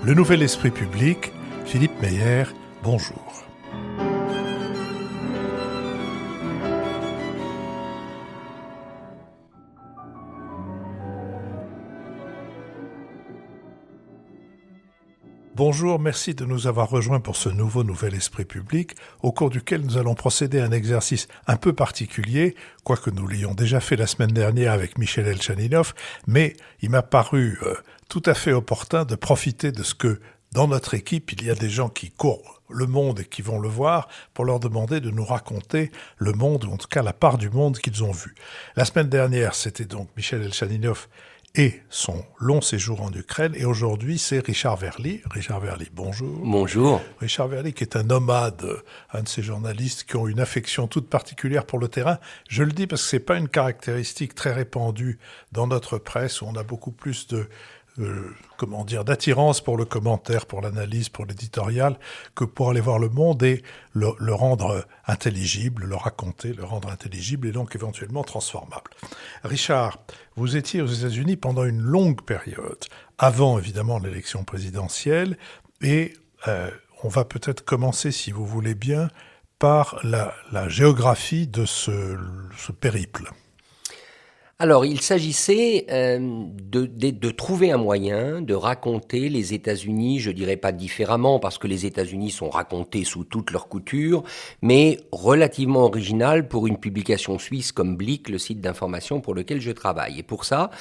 Le Nouvel Esprit Public, Philippe Meyer, bonjour. Bonjour, merci de nous avoir rejoints pour ce nouveau Nouvel Esprit Public, au cours duquel nous allons procéder à un exercice un peu particulier, quoique nous l'ayons déjà fait la semaine dernière avec Michel Elchaninov, mais il m'a paru tout à fait opportun de profiter de ce que, dans notre équipe, il y a des gens qui courent le monde et qui vont le voir, pour leur demander de nous raconter le monde, ou en tout cas la part du monde qu'ils ont vu. La semaine dernière, c'était donc Michel Elchaninov et son long séjour en Ukraine. Et aujourd'hui, c'est Richard Verly. Richard Verly, bonjour. Bonjour. Richard Verly, qui est un nomade, un de ces journalistes qui ont une affection toute particulière pour le terrain. Je le dis parce que c'est pas une caractéristique très répandue dans notre presse, où on a beaucoup plus d'attirance pour le commentaire, pour l'analyse, pour l'éditorial, que pour aller voir le monde et le rendre intelligible, le raconter, le rendre intelligible et donc éventuellement transformable. Richard, vous étiez aux États-Unis pendant une longue période, avant évidemment l'élection présidentielle, et on va peut-être commencer, si vous voulez bien, par la géographie de ce périple. Alors, il s'agissait de trouver un moyen de raconter les États-Unis, je dirais pas différemment, parce que les États-Unis sont racontés sous toutes leurs coutures, mais relativement original pour une publication suisse comme Blick, le site d'information pour lequel je travaille. Et pour ça,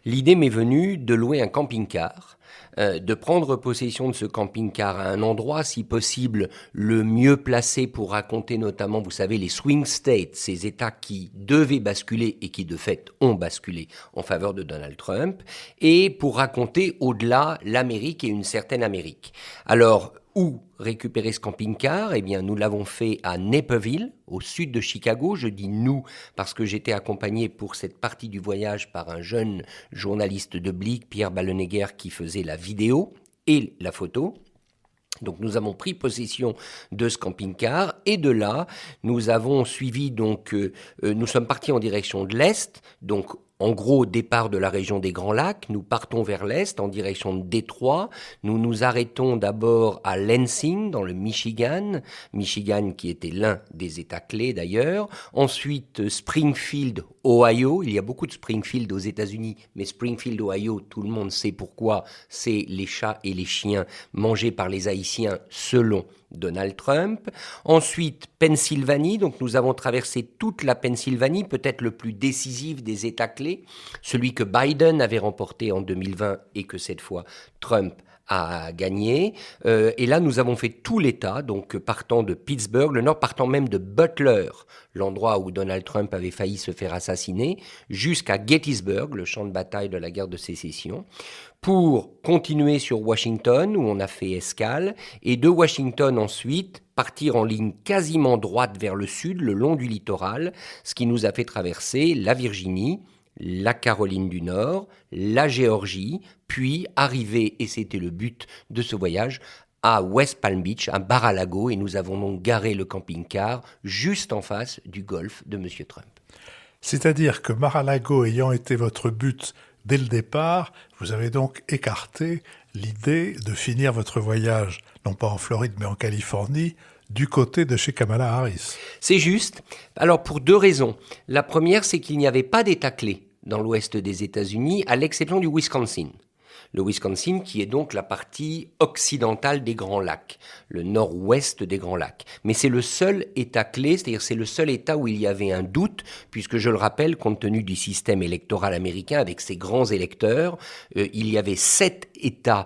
l'idée m'est venue de louer un camping-car, de prendre possession de ce camping-car à un endroit, si possible, le mieux placé pour raconter notamment, vous savez, les swing states, ces États qui devaient basculer et qui de fait ont basculé en faveur de Donald Trump, et pour raconter au-delà l'Amérique et une certaine Amérique. Alors, où récupérer ce camping-car ? Eh bien, nous l'avons fait à Naperville, au sud de Chicago. Je dis nous parce que j'étais accompagné pour cette partie du voyage par un jeune journaliste de Blick, Pierre Ballenegger, qui faisait la vidéo et la photo. Donc nous avons pris possession de ce camping-car et de là, nous avons suivi nous sommes partis en direction de l'Est, donc en gros, départ de la région des Grands Lacs, nous partons vers l'Est en direction de Détroit. Nous nous arrêtons d'abord à Lansing, dans le Michigan qui était l'un des États clés d'ailleurs. Ensuite, Springfield, Ohio. Il y a beaucoup de Springfield aux États-Unis, mais Springfield, Ohio, tout le monde sait pourquoi. C'est les chats et les chiens mangés par les Haïtiens selon Donald Trump. Ensuite, Pennsylvanie. Donc, nous avons traversé toute la Pennsylvanie, peut-être le plus décisif des États clés, celui que Biden avait remporté en 2020 et que cette fois Trump a gagné. Et là, nous avons fait tout l'État, donc partant de Pittsburgh, le nord, partant même de Butler, l'endroit où Donald Trump avait failli se faire assassiner, jusqu'à Gettysburg, le champ de bataille de la guerre de sécession, pour continuer sur Washington, où on a fait escale, et de Washington ensuite, partir en ligne quasiment droite vers le sud, le long du littoral, ce qui nous a fait traverser la Virginie, la Caroline du Nord, la Géorgie, puis arriver, et c'était le but de ce voyage, à West Palm Beach, à Mar-a-Lago, et nous avons donc garé le camping-car juste en face du golf de M. Trump. C'est-à-dire que Mar-a-Lago ayant été votre but dès le départ, vous avez donc écarté l'idée de finir votre voyage, non pas en Floride mais en Californie, du côté de chez Kamala Harris. C'est juste. Alors pour deux raisons. La première, c'est qu'il n'y avait pas d'État clé dans l'ouest des États-Unis, à l'exception du Wisconsin. Le Wisconsin qui est donc la partie occidentale des Grands Lacs, le nord-ouest des Grands Lacs. Mais c'est le seul État clé, c'est-à-dire c'est le seul État où il y avait un doute, puisque je le rappelle, compte tenu du système électoral américain avec ses grands électeurs, il y avait 7 États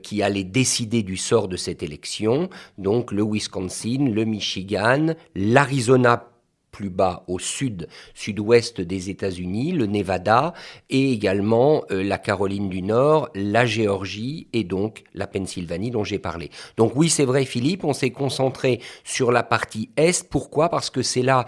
qui allaient décider du sort de cette élection, donc le Wisconsin, le Michigan, l'Arizona, plus bas au sud-ouest des États-Unis, le Nevada et également la Caroline du Nord, la Géorgie et donc la Pennsylvanie dont j'ai parlé. Donc oui, c'est vrai Philippe, on s'est concentré sur la partie Est. Pourquoi ? Parce que c'est là,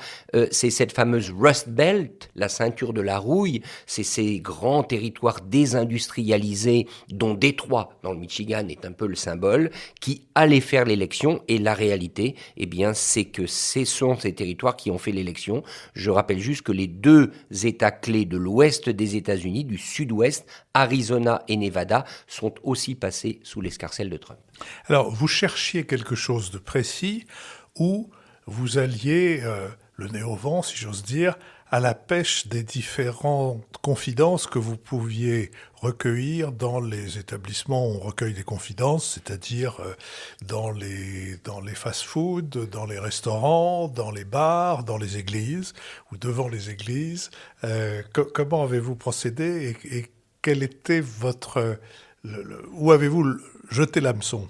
c'est cette fameuse Rust Belt, la ceinture de la rouille, c'est ces grands territoires désindustrialisés dont Détroit, dans le Michigan, est un peu le symbole, qui allaient faire l'élection et la réalité, eh bien, c'est que ce sont ces territoires qui ont fait l'élection. Je rappelle juste que les 2 États clés de l'ouest des États-Unis, du sud-ouest, Arizona et Nevada, sont aussi passés sous l'escarcelle de Trump. Alors, vous cherchiez quelque chose de précis où vous alliez le nez au vent, si j'ose dire, à la pêche des différentes confidences que vous pouviez recueillir dans les établissements où on recueille des confidences, c'est-à-dire dans les fast-foods, dans les restaurants, dans les bars, dans les églises ou devant les églises. Comment avez-vous procédé et quel était votre... où avez-vous jeté l'hameçon ?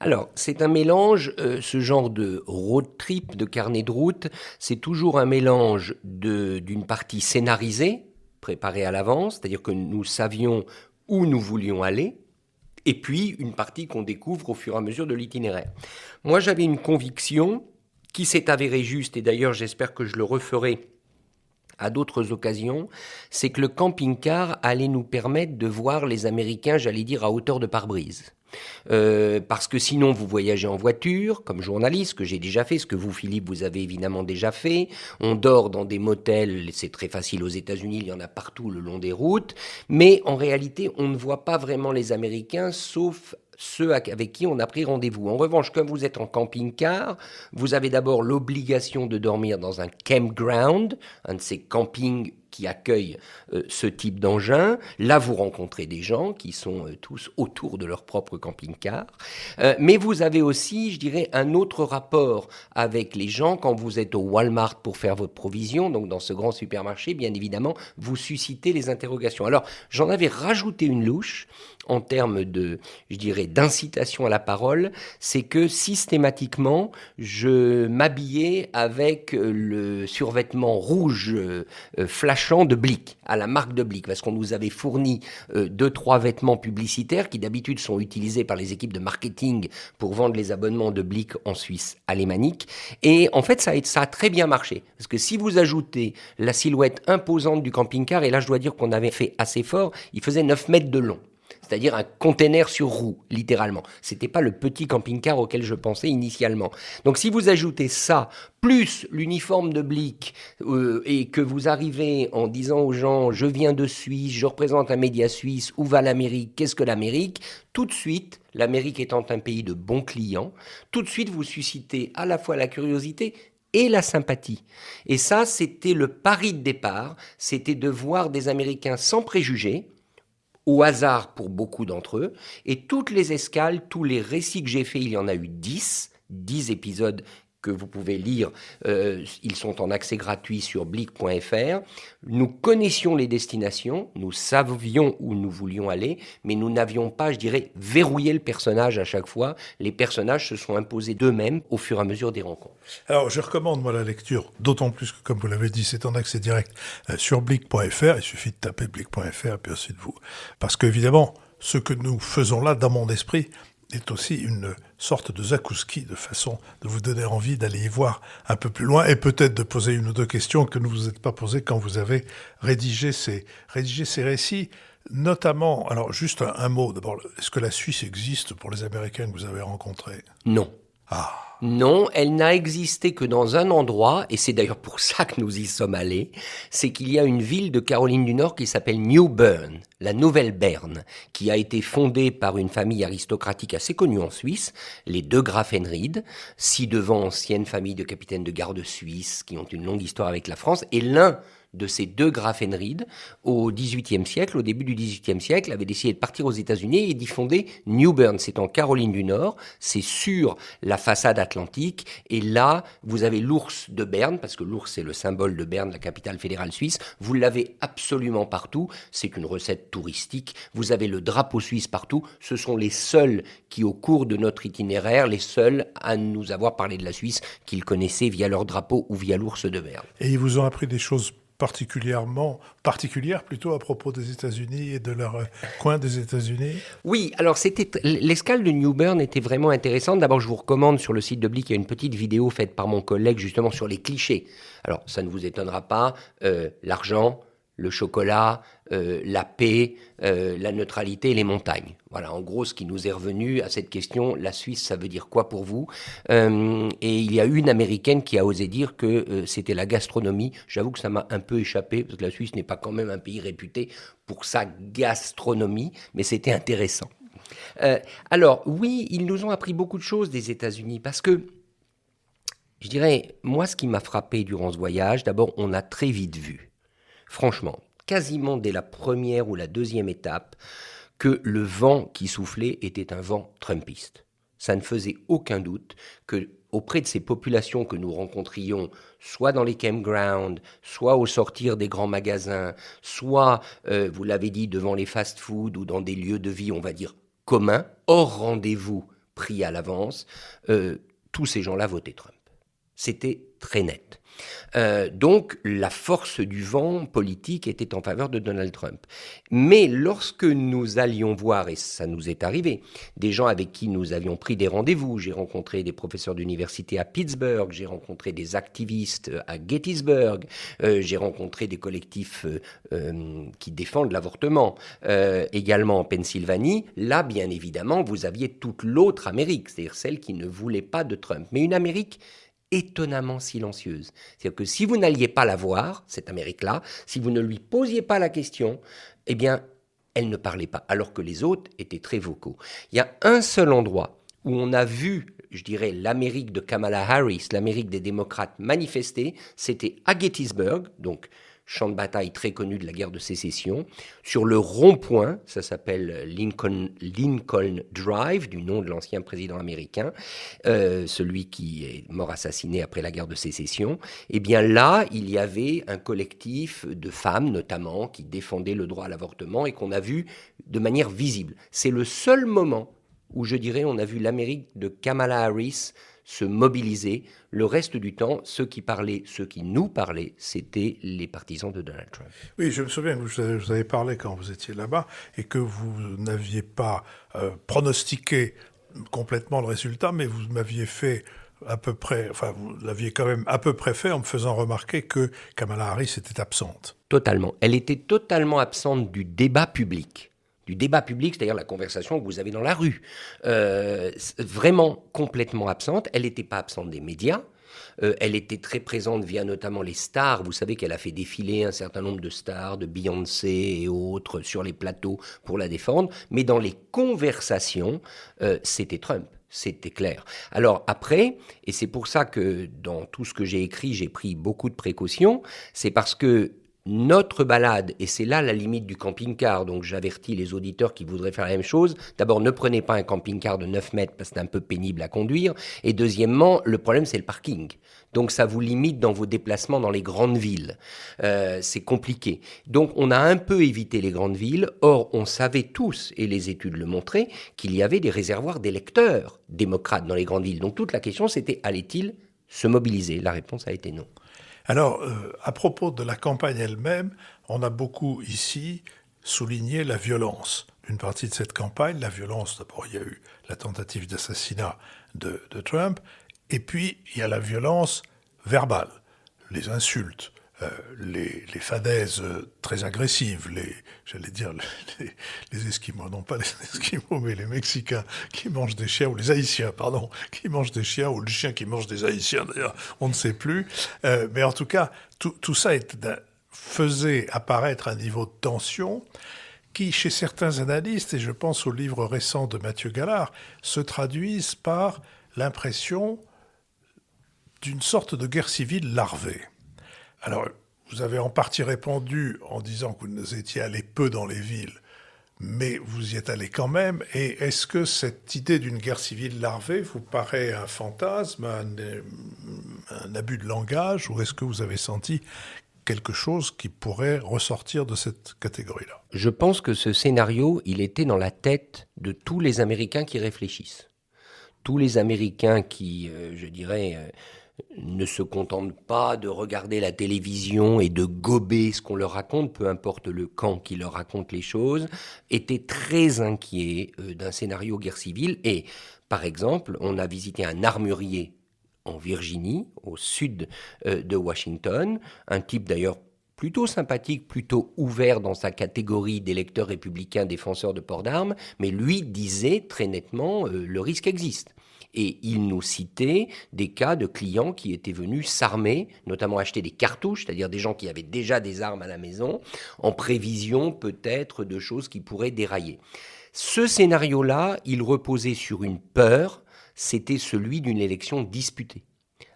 Alors, c'est un mélange, ce genre de road trip, de carnet de route, c'est toujours un mélange d'une partie scénarisée, préparée à l'avance, c'est-à-dire que nous savions où nous voulions aller, et puis une partie qu'on découvre au fur et à mesure de l'itinéraire. Moi, j'avais une conviction qui s'est avérée juste, et d'ailleurs j'espère que je le referai à d'autres occasions, c'est que le camping-car allait nous permettre de voir les Américains, j'allais dire, à hauteur de pare-brise. Parce que sinon vous voyagez en voiture comme journaliste, ce que j'ai déjà fait, ce que vous Philippe vous avez évidemment déjà fait, on dort dans des motels, c'est très facile aux États-Unis, il y en a partout le long des routes, mais en réalité on ne voit pas vraiment les Américains sauf ceux avec qui on a pris rendez-vous. En revanche, comme vous êtes en camping-car, vous avez d'abord l'obligation de dormir dans un campground, un de ces campings qui accueillent ce type d'engin. Là, vous rencontrez des gens qui sont tous autour de leur propre camping-car. Mais vous avez aussi, je dirais, un autre rapport avec les gens quand vous êtes au Walmart pour faire votre provision, donc dans ce grand supermarché, bien évidemment, vous suscitez les interrogations. Alors, j'en avais rajouté une louche en termes de, je dirais, d'incitation à la parole, c'est que systématiquement, je m'habillais avec le survêtement rouge flashant de Blick, à la marque de Blick, parce qu'on nous avait fourni 2-3 vêtements publicitaires qui d'habitude sont utilisés par les équipes de marketing pour vendre les abonnements de Blick en Suisse alémanique. Et en fait, ça a très bien marché, parce que si vous ajoutez la silhouette imposante du camping-car, et là je dois dire qu'on avait fait assez fort, il faisait 9 mètres de long. C'est-à-dire un container sur roue, littéralement. C'était pas le petit camping-car auquel je pensais initialement. Donc si vous ajoutez ça, plus l'uniforme de Blick, et que vous arrivez en disant aux gens « je viens de Suisse, je représente un média suisse, où va l'Amérique, qu'est-ce que l'Amérique ?» Tout de suite, l'Amérique étant un pays de bons clients, tout de suite vous suscitez à la fois la curiosité et la sympathie. Et ça, c'était le pari de départ, c'était de voir des Américains sans préjugés, au hasard pour beaucoup d'entre eux, et toutes les escales, tous les récits que j'ai faits, il y en a eu 10 épisodes que vous pouvez lire, ils sont en accès gratuit sur blick.fr. Nous connaissions les destinations, nous savions où nous voulions aller, mais nous n'avions pas, je dirais, verrouillé le personnage à chaque fois. Les personnages se sont imposés d'eux-mêmes au fur et à mesure des rencontres. Alors, je recommande, moi, la lecture, d'autant plus que, comme vous l'avez dit, c'est en accès direct sur blick.fr. Il suffit de taper blick.fr et puis ensuite vous... Parce qu'évidemment, ce que nous faisons là, dans mon esprit, est aussi une sorte de zakouski, de façon de vous donner envie d'aller y voir un peu plus loin et peut-être de poser une ou deux questions que ne vous êtes pas posées quand vous avez rédigé ces récits. Notamment, alors juste un mot, d'abord, est-ce que la Suisse existe pour les Américains que vous avez rencontrés ? Non. Ah. Non, elle n'a existé que dans un endroit, et c'est d'ailleurs pour ça que nous y sommes allés, c'est qu'il y a une ville de Caroline du Nord qui s'appelle New Bern, la Nouvelle Berne, qui a été fondée par une famille aristocratique assez connue en Suisse, les De Graffenried, ci-devant ancienne famille de capitaines de garde suisses qui ont une longue histoire avec la France, et l'un de ces De Graffenried, au XVIIIe siècle, au début du XVIIIe siècle, avait décidé de partir aux États-Unis et d'y fonder New Bern. C'est en Caroline du Nord, c'est sur la façade atlantique, et là, vous avez l'ours de Berne, parce que l'ours c'est le symbole de Berne, la capitale fédérale suisse, vous l'avez absolument partout, c'est une recette touristique, vous avez le drapeau suisse partout, ce sont les seuls qui, au cours de notre itinéraire, les seuls à nous avoir parlé de la Suisse, qu'ils connaissaient via leur drapeau ou via l'ours de Berne. Et ils vous ont appris des choses particulières plutôt à propos des États-Unis et de leur coin des États-Unis? Oui, alors l'escale de New Bern était vraiment intéressante. D'abord, je vous recommande sur le site de Blick, il y a une petite vidéo faite par mon collègue justement sur les clichés. Alors, ça ne vous étonnera pas, l'argent, le chocolat, la paix, la neutralité et les montagnes. Voilà, en gros, ce qui nous est revenu à cette question, la Suisse, ça veut dire quoi pour vous? Et il y a une Américaine qui a osé dire que c'était la gastronomie. J'avoue que ça m'a un peu échappé, parce que la Suisse n'est pas quand même un pays réputé pour sa gastronomie, mais c'était intéressant. Alors, oui, ils nous ont appris beaucoup de choses des États-Unis, parce que, je dirais, moi, ce qui m'a frappé durant ce voyage, d'abord, on a très vite vu, franchement, quasiment dès la première ou la deuxième étape, que le vent qui soufflait était un vent trumpiste. Ça ne faisait aucun doute que auprès de ces populations que nous rencontrions, soit dans les campgrounds, soit au sortir des grands magasins, soit, vous l'avez dit, devant les fast-foods ou dans des lieux de vie, on va dire, communs, hors rendez-vous pris à l'avance, tous ces gens-là votaient Trump. C'était très net. Donc la force du vent politique était en faveur de Donald Trump. Mais lorsque nous allions voir, et ça nous est arrivé, des gens avec qui nous avions pris des rendez-vous, j'ai rencontré des professeurs d'université à Pittsburgh, j'ai rencontré des activistes à Gettysburg, j'ai rencontré des collectifs qui défendent l'avortement, également en Pennsylvanie. Là, bien évidemment, vous aviez toute l'autre Amérique, c'est-à-dire celle qui ne voulait pas de Trump. Mais une Amérique étonnamment silencieuse. C'est-à-dire que si vous n'alliez pas la voir, cette Amérique-là, si vous ne lui posiez pas la question, eh bien, elle ne parlait pas, alors que les autres étaient très vocaux. Il y a un seul endroit où on a vu, je dirais, l'Amérique de Kamala Harris, l'Amérique des démocrates manifester, c'était à Gettysburg, donc champ de bataille très connu de la guerre de sécession, sur le rond-point, ça s'appelle Lincoln Drive, du nom de l'ancien président américain, celui qui est mort assassiné après la guerre de sécession. Eh bien là, il y avait un collectif de femmes, notamment, qui défendaient le droit à l'avortement et qu'on a vu de manière visible. C'est le seul moment où, je dirais, on a vu l'Amérique de Kamala Harris se mobiliser. Le reste du temps, ceux qui nous parlaient, c'était les partisans de Donald Trump. Oui, je me souviens que vous avez parlé quand vous étiez là-bas et que vous n'aviez pas pronostiqué complètement le résultat, mais vous m'aviez fait à peu près, enfin vous l'aviez quand même à peu près fait en me faisant remarquer que Kamala Harris était absente. Totalement. Elle était totalement absente du débat public. Du débat public, c'est-à-dire la conversation que vous avez dans la rue. Vraiment complètement absente. Elle n'était pas absente des médias. Elle était très présente via notamment les stars. Vous savez qu'elle a fait défiler un certain nombre de stars, de Beyoncé et autres, sur les plateaux pour la défendre. Mais dans les conversations, c'était Trump. C'était clair. Alors après, et c'est pour ça que dans tout ce que j'ai écrit, j'ai pris beaucoup de précautions, c'est parce que notre balade, et c'est là la limite du camping-car, donc j'avertis les auditeurs qui voudraient faire la même chose, d'abord ne prenez pas un camping-car de 9 mètres parce que c'est un peu pénible à conduire, et deuxièmement, le problème c'est le parking. Donc ça vous limite dans vos déplacements dans les grandes villes. C'est compliqué. Donc on a un peu évité les grandes villes, or on savait tous, et les études le montraient, qu'il y avait des réservoirs d'électeurs démocrates dans les grandes villes. Donc toute la question c'était, allait-il se mobiliser? La réponse a été non. Alors, à propos de la campagne elle-même, on a beaucoup ici souligné la violence d'une partie de cette campagne. La violence, d'abord, il y a eu la tentative d'assassinat de Trump, et puis il y a la violence verbale, les insultes, les fadaises très agressives, les Esquimaux, non pas les Esquimaux, mais les Mexicains qui mangent des chiens, ou les Haïtiens, pardon, qui mangent des chiens, ou le chien qui mange des Haïtiens, d'ailleurs, on ne sait plus. Mais en tout cas, tout ça faisait apparaître un niveau de tension qui, chez certains analystes, et je pense au livre récent de Mathieu Gallard, se traduisent par l'impression d'une sorte de guerre civile larvée. Alors, vous avez en partie répondu en disant que vous étiez allé peu dans les villes, mais vous y êtes allé quand même. Et est-ce que cette idée d'une guerre civile larvée vous paraît un fantasme, un abus de langage, ou est-ce que vous avez senti quelque chose qui pourrait ressortir de cette catégorie-là? Je pense que ce scénario, il était dans la tête de tous les Américains qui réfléchissent. Tous les Américains qui, je dirais, ne se contentent pas de regarder la télévision et de gober ce qu'on leur raconte, peu importe le camp qui leur raconte les choses, étaient très inquiets d'un scénario guerre civile. Et, par exemple, on a visité un armurier en Virginie, au sud de Washington, un type d'ailleurs plutôt sympathique, plutôt ouvert dans sa catégorie d'électeurs républicains défenseurs de port d'armes, mais lui disait très nettement le risque existe. Et il nous citait des cas de clients qui étaient venus s'armer, notamment acheter des cartouches, c'est-à-dire des gens qui avaient déjà des armes à la maison, en prévision peut-être de choses qui pourraient dérailler. Ce scénario-là, il reposait sur une peur, c'était celui d'une élection disputée.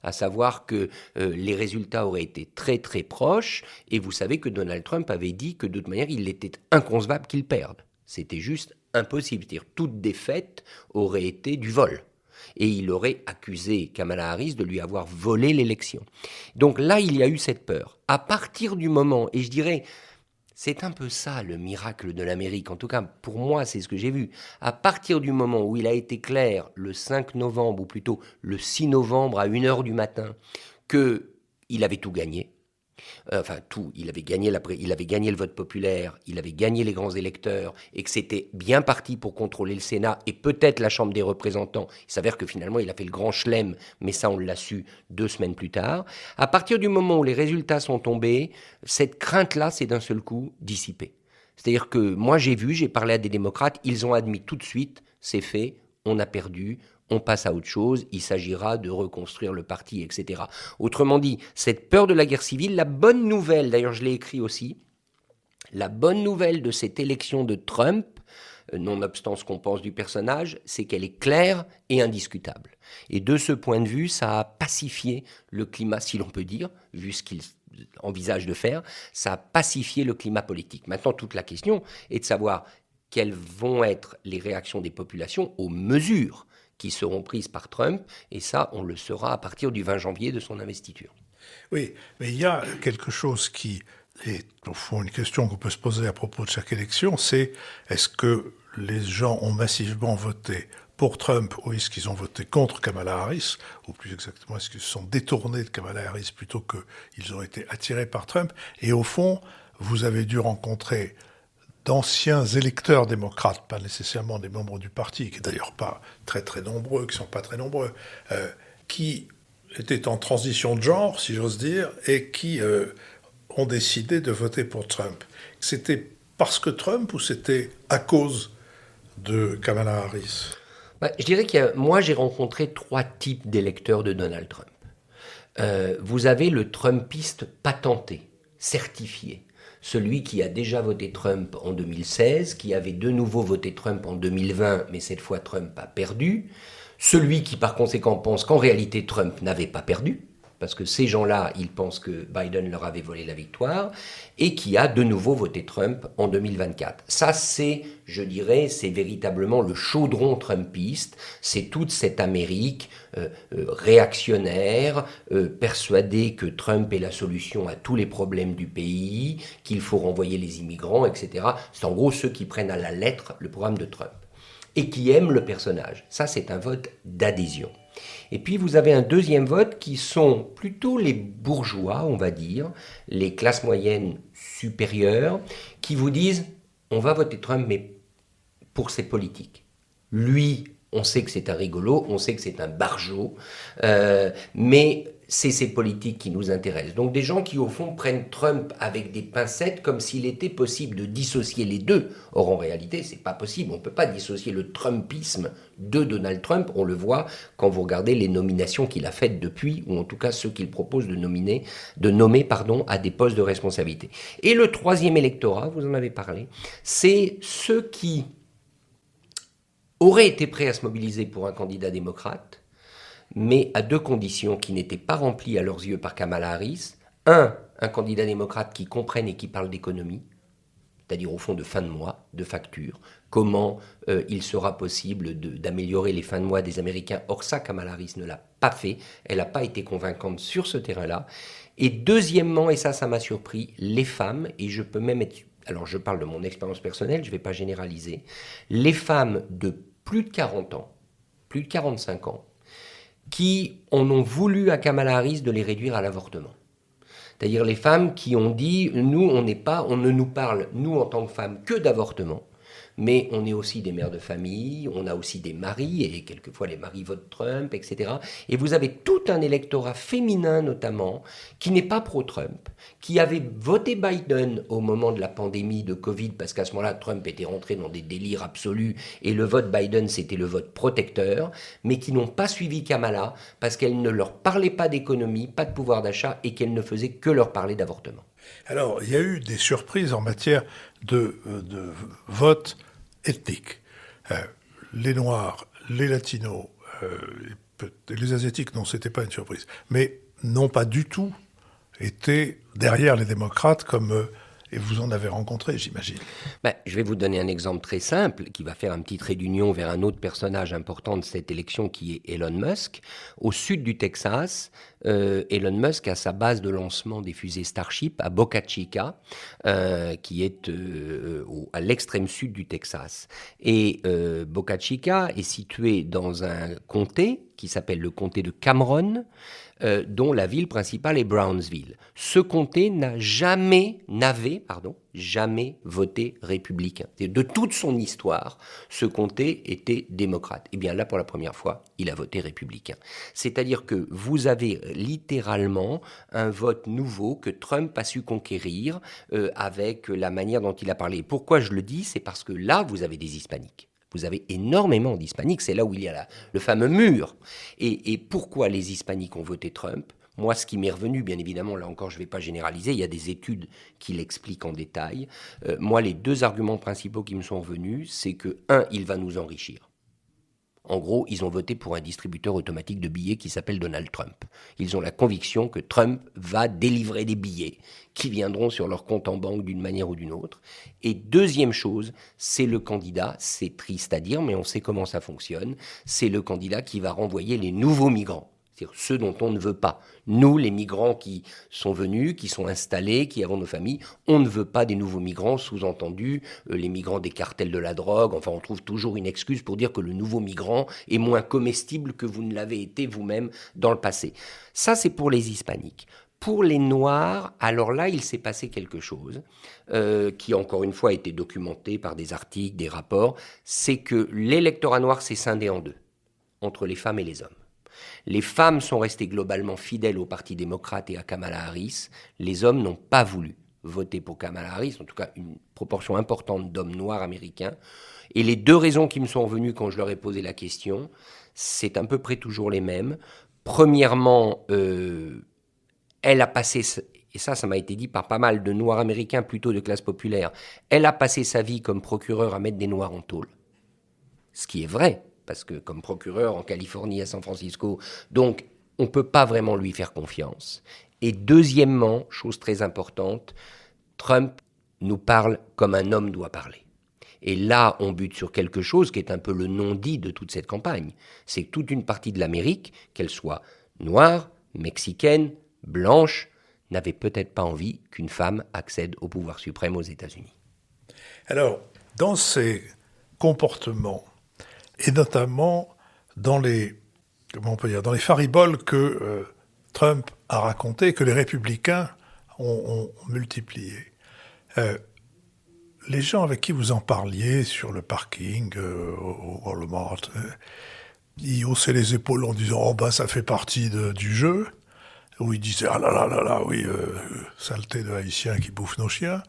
À savoir que les résultats auraient été très très proches, et vous savez que Donald Trump avait dit que de toute manière, il était inconcevable qu'il perde. C'était juste impossible, c'est-à-dire toute défaite aurait été du vol. Et il aurait accusé Kamala Harris de lui avoir volé l'élection. Donc là, il y a eu cette peur. À partir du moment, et je dirais, c'est un peu ça le miracle de l'Amérique, en tout cas pour moi c'est ce que j'ai vu, à partir du moment où il a été clair le 5 novembre, ou plutôt le 6 novembre à 1h du matin, qu'il avait tout gagné, il avait gagné le vote populaire, il avait gagné les grands électeurs, et que c'était bien parti pour contrôler le Sénat et peut-être la Chambre des représentants. Il s'avère que finalement il a fait le grand chelem, mais ça on l'a su 2 semaines plus tard. À partir du moment où les résultats sont tombés, cette crainte-là s'est d'un seul coup dissipée. C'est-à-dire que moi j'ai parlé à des démocrates, ils ont admis tout de suite, c'est fait, on a perdu, on passe à autre chose, il s'agira de reconstruire le parti, etc. Autrement dit, cette peur de la guerre civile, la bonne nouvelle, d'ailleurs je l'ai écrit aussi, la bonne nouvelle de cette élection de Trump, nonobstant ce qu'on pense du personnage, c'est qu'elle est claire et indiscutable. Et de ce point de vue, ça a pacifié le climat, si l'on peut dire, vu ce qu'il envisage de faire, ça a pacifié le climat politique. Maintenant, toute la question est de savoir quelles vont être les réactions des populations aux mesures qui seront prises par Trump, et ça, on le saura à partir du 20 janvier de son investiture. Oui, mais il y a quelque chose qui est, au fond, une question qu'on peut se poser à propos de chaque élection, c'est est-ce que les gens ont massivement voté pour Trump ou est-ce qu'ils ont voté contre Kamala Harris, ou plus exactement, est-ce qu'ils se sont détournés de Kamala Harris plutôt qu'ils ont été attirés par Trump? Et au fond, vous avez dû rencontrer d'anciens électeurs démocrates, pas nécessairement des membres du parti, qui d'ailleurs pas très très nombreux, qui sont pas très nombreux, qui étaient en transition de genre, si j'ose dire, et qui ont décidé de voter pour Trump. C'était parce que Trump ou c'était à cause de Kamala Harris? Je dirais moi j'ai rencontré 3 types d'électeurs de Donald Trump. Vous avez le Trumpiste patenté, certifié. Celui qui a déjà voté Trump en 2016, qui avait de nouveau voté Trump en 2020, mais cette fois Trump a perdu. Celui qui par conséquent pense qu'en réalité Trump n'avait pas perdu, parce que ces gens-là, ils pensent que Biden leur avait volé la victoire, et qui a de nouveau voté Trump en 2024. Ça, c'est, je dirais, c'est véritablement le chaudron trumpiste, c'est toute cette Amérique réactionnaire, persuadée que Trump est la solution à tous les problèmes du pays, qu'il faut renvoyer les immigrants, etc. C'est en gros ceux qui prennent à la lettre le programme de Trump, et qui aiment le personnage. Ça, c'est un vote d'adhésion. Et puis vous avez un deuxième vote qui sont plutôt les bourgeois, on va dire, les classes moyennes supérieures, qui vous disent on va voter Trump mais pour ses politiques. Lui, on sait que c'est un rigolo, on sait que c'est un barjot, mais c'est ces politiques qui nous intéressent. Donc des gens qui au fond prennent Trump avec des pincettes comme s'il était possible de dissocier les deux. Or en réalité c'est pas possible, on ne peut pas dissocier le Trumpisme de Donald Trump, on le voit quand vous regardez les nominations qu'il a faites depuis, ou en tout cas ceux qu'il propose de nommer à des postes de responsabilité. Et le troisième électorat, vous en avez parlé, c'est ceux qui auraient été prêts à se mobiliser pour un candidat démocrate, mais à 2 conditions qui n'étaient pas remplies à leurs yeux par Kamala Harris. Un candidat démocrate qui comprenne et qui parle d'économie, c'est-à-dire au fond de fin de mois, de facture, comment il sera possible d'améliorer les fins de mois des Américains. Or ça, Kamala Harris ne l'a pas fait, elle n'a pas été convaincante sur ce terrain-là. Et deuxièmement, et ça m'a surpris, les femmes, et je peux même être... Alors je parle de mon expérience personnelle, je ne vais pas généraliser, les femmes de plus de 40 ans, plus de 45 ans, qui en ont voulu à Kamala Harris de les réduire à l'avortement. C'est-à-dire les femmes qui ont dit, nous, on ne nous parle, nous en tant que femmes, que d'avortement. mais on est aussi des mères de famille, on a aussi des maris, et quelquefois les maris votent Trump, etc. Et vous avez tout un électorat féminin notamment, qui n'est pas pro-Trump, qui avait voté Biden au moment de la pandémie de Covid, parce qu'à ce moment-là, Trump était rentré dans des délires absolus, et le vote Biden, c'était le vote protecteur, mais qui n'ont pas suivi Kamala, parce qu'elle ne leur parlait pas d'économie, pas de pouvoir d'achat, et qu'elle ne faisait que leur parler d'avortement. Alors, il y a eu des surprises en matière de vote ethnique. Les Noirs, les Latinos, les Asiatiques, non, c'était pas une surprise, mais n'ont pas du tout été derrière les démocrates comme... et vous en avez rencontré, j'imagine. Je vais vous donner un exemple très simple qui va faire un petit trait d'union vers un autre personnage important de cette élection qui est Elon Musk. Au sud du Texas, Elon Musk a sa base de lancement des fusées Starship à Boca Chica, qui est à l'extrême sud du Texas. Et Boca Chica est situé dans un comté qui s'appelle le comté de Cameron, dont la ville principale est Brownsville. Ce comté n'avait jamais voté républicain. De toute son histoire, ce comté était démocrate. Et bien là, pour la première fois, il a voté républicain. C'est-à-dire que vous avez littéralement un vote nouveau que Trump a su conquérir avec la manière dont il a parlé. Pourquoi je le dis ? C'est parce que là, vous avez des hispaniques. Vous avez énormément d'hispaniques, c'est là où il y a le fameux mur. Et pourquoi les hispaniques ont voté Trump ? Moi, ce qui m'est revenu, bien évidemment, là encore, je ne vais pas généraliser, il y a des études qui l'expliquent en détail. Moi, les deux arguments principaux qui me sont revenus, c'est que, un, il va nous enrichir. En gros, ils ont voté pour un distributeur automatique de billets qui s'appelle Donald Trump. Ils ont la conviction que Trump va délivrer des billets qui viendront sur leur compte en banque d'une manière ou d'une autre. Et deuxième chose, c'est le candidat, c'est triste à dire, mais on sait comment ça fonctionne, c'est le candidat qui va renvoyer les nouveaux migrants. C'est-à-dire ceux dont on ne veut pas. Nous, les migrants qui sont venus, qui sont installés, qui avons nos familles, on ne veut pas des nouveaux migrants, sous-entendu les migrants des cartels de la drogue. Enfin, on trouve toujours une excuse pour dire que le nouveau migrant est moins comestible que vous ne l'avez été vous-même dans le passé. Ça, c'est pour les hispaniques. Pour les Noirs, alors là, il s'est passé quelque chose qui, encore une fois, a été documenté par des articles, des rapports. C'est que l'électorat noir s'est scindé en deux, entre les femmes et les hommes. Les femmes sont restées globalement fidèles au Parti démocrate et à Kamala Harris. Les hommes n'ont pas voulu voter pour Kamala Harris, en tout cas une proportion importante d'hommes noirs américains. Et les deux raisons qui me sont revenues quand je leur ai posé la question, c'est à peu près toujours les mêmes. Premièrement, elle a passé, et ça m'a été dit par pas mal de noirs américains plutôt de classe populaire, elle a passé sa vie comme procureur à mettre des noirs en tôle. Ce qui est vrai. Parce que comme procureur en Californie, à San Francisco, donc on ne peut pas vraiment lui faire confiance. Et deuxièmement, chose très importante, Trump nous parle comme un homme doit parler. Et là, on bute sur quelque chose qui est un peu le non-dit de toute cette campagne. C'est que toute une partie de l'Amérique, qu'elle soit noire, mexicaine, blanche, n'avait peut-être pas envie qu'une femme accède au pouvoir suprême aux États-Unis. Alors, dans ces comportements, et notamment dans les fariboles que Trump a raconté, que les républicains ont multiplié. Les gens avec qui vous en parliez sur le parking, au Walmart, ils haussaient les épaules en disant « Oh ça fait partie du jeu », ou ils disaient « Ah là, oui, saleté de Haïtiens qui bouffent nos chiens ».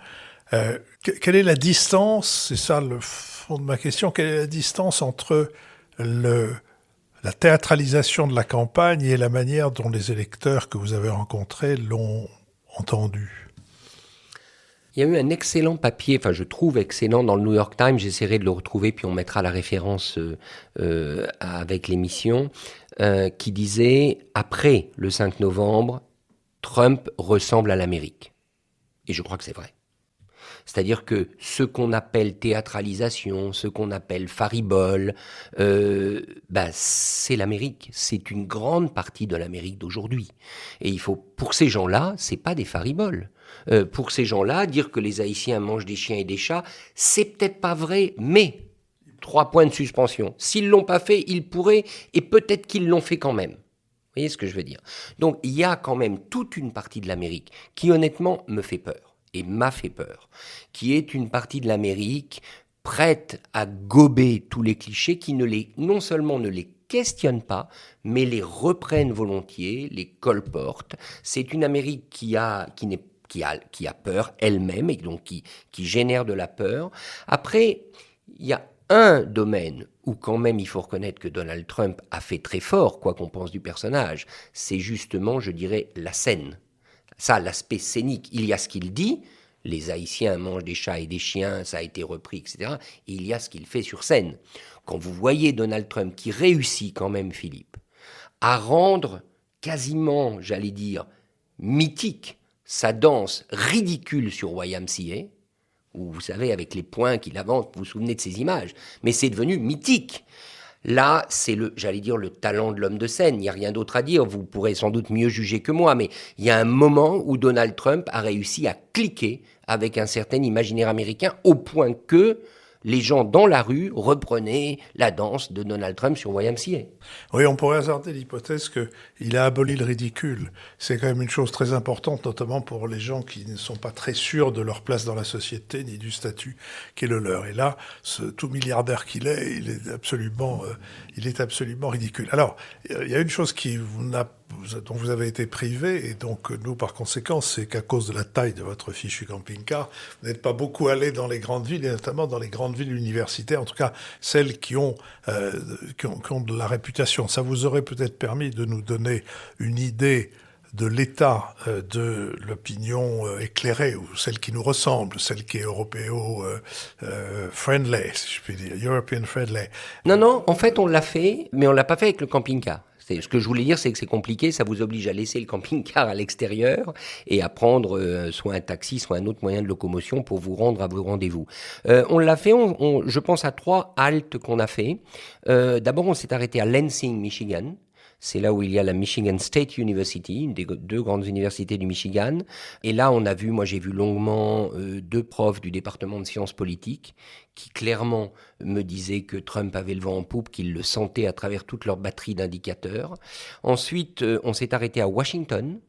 Quelle est la distance, c'est ça le fond de ma question, quelle est la distance entre la théâtralisation de la campagne et la manière dont les électeurs que vous avez rencontrés l'ont entendu ? Il y a eu un excellent papier, enfin je trouve excellent, dans le New York Times, j'essaierai de le retrouver, puis on mettra la référence avec l'émission, qui disait « Après le 5 novembre, Trump ressemble à l'Amérique ». Et je crois que c'est vrai. C'est-à-dire que ce qu'on appelle théâtralisation, ce qu'on appelle faribole, c'est l'Amérique. C'est une grande partie de l'Amérique d'aujourd'hui. Et il faut, pour ces gens-là, c'est pas des fariboles. Pour ces gens-là, dire que les Haïtiens mangent des chiens et des chats, c'est peut-être pas vrai, mais 3 points de suspension. S'ils l'ont pas fait, ils pourraient, et peut-être qu'ils l'ont fait quand même. Vous voyez ce que je veux dire ? Donc, il y a quand même toute une partie de l'Amérique qui, honnêtement, me fait peur. Et m'a fait peur, qui est une partie de l'Amérique prête à gober tous les clichés, qui non seulement ne les questionnent pas, mais les reprennent volontiers, les colportent. C'est une Amérique qui a peur elle-même et donc qui génère de la peur. Après, il y a un domaine où quand même il faut reconnaître que Donald Trump a fait très fort, quoi qu'on pense du personnage, c'est justement, je dirais, la scène. Ça, l'aspect scénique, il y a ce qu'il dit, les Haïtiens mangent des chats et des chiens, ça a été repris, etc. Et il y a ce qu'il fait sur scène. Quand vous voyez Donald Trump qui réussit quand même, Philippe, à rendre quasiment, j'allais dire, mythique sa danse ridicule sur YMCA, où vous savez, avec les points qu'il avance, vous vous souvenez de ces images, mais c'est devenu mythique. Là, c'est j'allais dire, le talent de l'homme de scène. Il n'y a rien d'autre à dire. Vous pourrez sans doute mieux juger que moi, mais il y a un moment où Donald Trump a réussi à cliquer avec un certain imaginaire américain au point que les gens dans la rue reprenaient la danse de Donald Trump sur YMCA. Oui, on pourrait hasarder l'hypothèse qu'il a aboli le ridicule. C'est quand même une chose très importante, notamment pour les gens qui ne sont pas très sûrs de leur place dans la société, ni du statut qui est le leur. Et là, ce tout milliardaire qu'il est, il est absolument ridicule. Alors, il y a une chose dont vous avez été privé, et donc nous, par conséquent, c'est qu'à cause de la taille de votre fichu camping-car, vous n'êtes pas beaucoup allé dans les grandes villes, et notamment dans les grandes villes universitaires, en tout cas celles qui ont de la réputation. Ça vous aurait peut-être permis de nous donner une idée de l'état de l'opinion éclairée, ou celle qui nous ressemble, celle qui est européo-friendly, si je puis dire, European-friendly. Non, en fait, on l'a fait, mais on l'a pas fait avec le camping-car. Ce que je voulais dire, c'est que c'est compliqué, ça vous oblige à laisser le camping-car à l'extérieur et à prendre soit un taxi, soit un autre moyen de locomotion pour vous rendre à vos rendez-vous. On l'a fait, je pense à 3 haltes qu'on a fait. D'abord, on s'est arrêté à Lansing, Michigan. C'est là où il y a la Michigan State University, une des 2 grandes universités du Michigan. Et là, moi j'ai vu longuement 2 profs du département de sciences politiques qui clairement me disaient que Trump avait le vent en poupe, qu'il le sentait à travers toute leur batterie d'indicateurs. Ensuite, on s'est arrêté à Washington.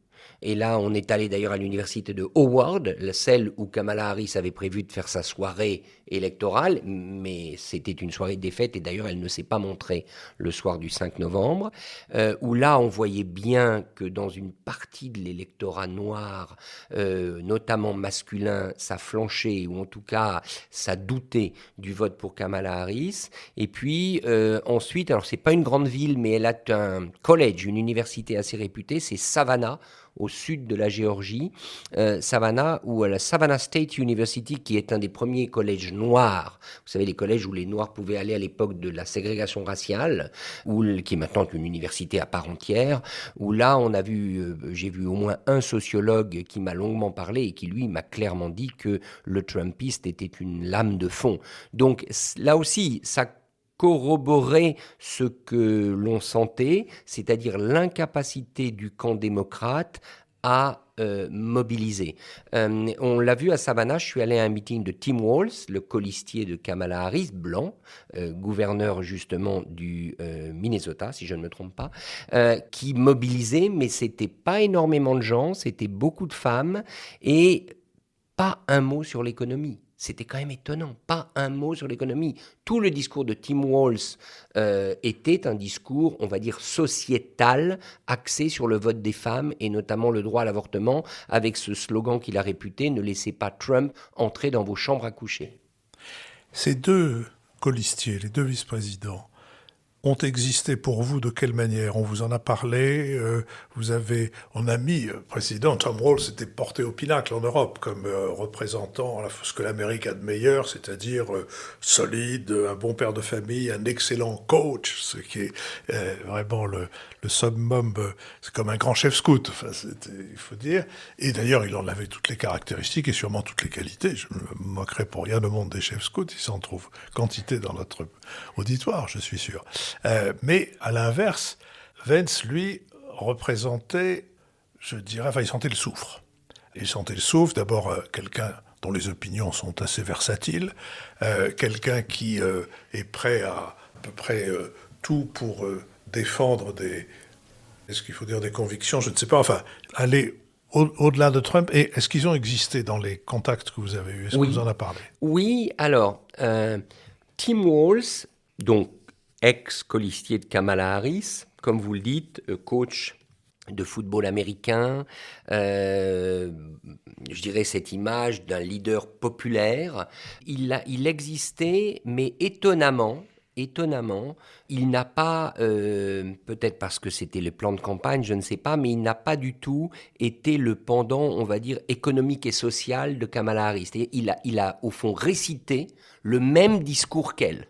Et là, on est allé d'ailleurs à l'université de Howard, celle où Kamala Harris avait prévu de faire sa soirée électorale, mais c'était une soirée de défaite, et d'ailleurs, elle ne s'est pas montrée le soir du 5 novembre, où là, on voyait bien que dans une partie de l'électorat noir, notamment masculin, ça flanchait, ou en tout cas, ça doutait du vote pour Kamala Harris. Et puis, ensuite, alors c'est pas une grande ville, mais elle a un collège, une université assez réputée, c'est Savannah, au sud de la Géorgie, Savannah, ou à la Savannah State University, qui est un des premiers collèges noirs. Vous savez, les collèges où les Noirs pouvaient aller à l'époque de la ségrégation raciale, qui est maintenant une université à part entière, où là, j'ai vu au moins un sociologue qui m'a longuement parlé et qui, lui, m'a clairement dit que le Trumpiste était une lame de fond. Donc, là aussi, ça corroborer ce que l'on sentait, c'est-à-dire l'incapacité du camp démocrate à mobiliser. On l'a vu à Savannah, je suis allé à un meeting de Tim Walz, le colistier de Kamala Harris, blanc, gouverneur justement du Minnesota, si je ne me trompe pas, qui mobilisait, mais c'était pas énormément de gens, c'était beaucoup de femmes, et pas un mot sur l'économie. C'était quand même étonnant, pas un mot sur l'économie. Tout le discours de Tim Walz était un discours, on va dire, sociétal, axé sur le vote des femmes et notamment le droit à l'avortement, avec ce slogan qu'il a réputé « Ne laissez pas Trump entrer dans vos chambres à coucher ». Ces 2 colistiers, les 2 vice-présidents, ont existé pour vous de quelle manière? On vous en a parlé, on a mis, président Tom Walz s'était porté au pinacle en Europe comme représentant ce que l'Amérique a de meilleur, c'est-à-dire solide, un bon père de famille, un excellent coach, ce qui est vraiment le summum, c'est comme un grand chef scout, il faut dire. Et d'ailleurs, il en avait toutes les caractéristiques et sûrement toutes les qualités. Je ne me moquerai pour rien au monde des chefs scouts, il s'en trouve quantité dans notre auditoire, je suis sûr. Mais à l'inverse, Vance, lui, représentait, je dirais, il sentait le soufre. Il sentait le soufre, d'abord quelqu'un dont les opinions sont assez versatiles, quelqu'un qui est prêt à peu près tout pour défendre est-ce qu'il faut dire des convictions, je ne sais pas, aller Au-delà de Trump, et est-ce qu'ils ont existé dans les contacts que vous avez eus? Est-ce que vous en avez parlé? Oui, alors, Tim Walz, donc ex-colistier de Kamala Harris, comme vous le dites, coach de football américain, je dirais cette image d'un leader populaire. Il existait, mais étonnamment, il n'a pas, peut-être parce que c'était le plan de campagne, je ne sais pas, mais il n'a pas du tout été le pendant, on va dire, économique et social de Kamala Harris. C'est-à-dire, il a au fond récité le même discours qu'elle.